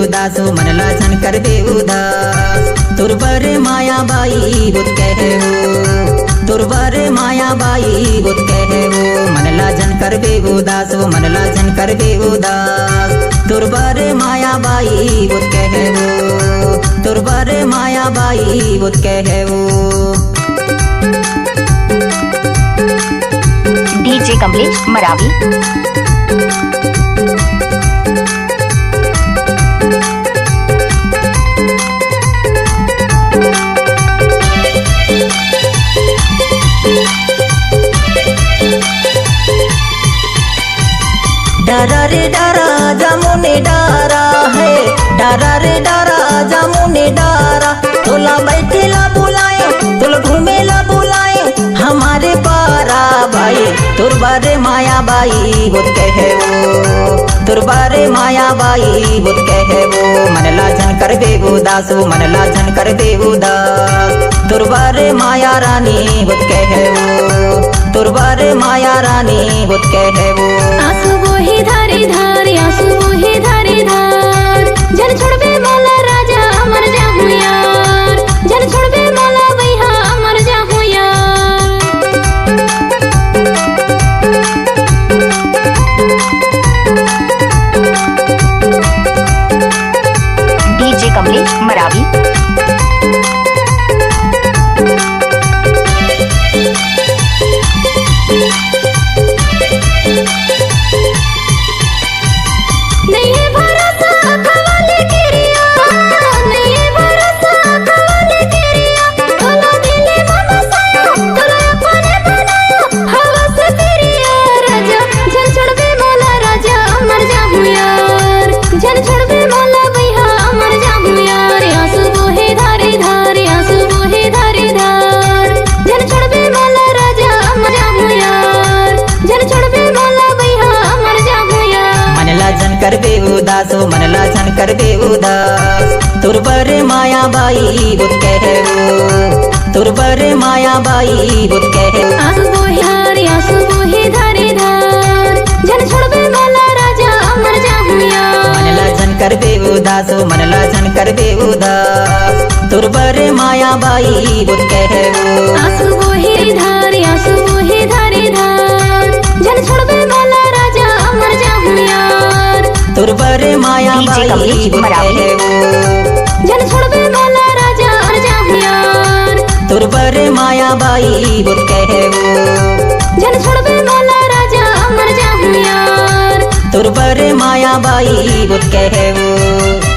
उदास मनला झन कर बे उदास तुरबर माया बाई होत कहे हो तुरबर माया बाई होत कहे हो मनला झन कर बे उदास मनला झन कर बे उदास तुरबर माया बाई होत कहे हो तुरबर माया बाई होत कहे हो। डीजे कमलेश मरावी। डरा रे डरा जामुने डरा है डरा रे डरा जामुने डरा तोला बैठेला बुलाए तोला घूमेला बुलाए हमारे पारा भाई तुरबारे माया बाई होत कहे वो तुरबारे माया बाई होत कहे वो मनला झन कर बे उदास मनला झन कर बे उदास तुरबारे माया रानी होत कहे वो तुरबारे माया रानी होत कहे वो। आंसू बोहे धारे धार आंसू बोहे धारे धार जन छोड़बे माला राजा अमर जाहू यार जन छोड़बे माला भैया अमर जाहू यार। डीजे कमलेश मरावी। कर बे उदास मनला झन कर बे उदास तुरबर माया बाई होत कहे वो तुरबर माया बाई होत कहे वो। आंसू बोहे धारे आंसू बोहे धारे धार जन छोड़बे माला राजा अमर जाहू यार मनला झन कर बे उदास मनला झन कर बे उदास तुरबर माया बाई होत कहे वो। आंसू बोहे धारे आंसू बोहे धारे धार जन छोड़बे माला राजा अमर जाहू यार तुरबर माया बाई होत कहे वो जन छोड़बे माला राजा अमर जाहू यार तुरबर माया बाई होत कहे वो जन छोड़बे माला राजा अमर जाहू यार तुरबर माया बाई होत कहे वो।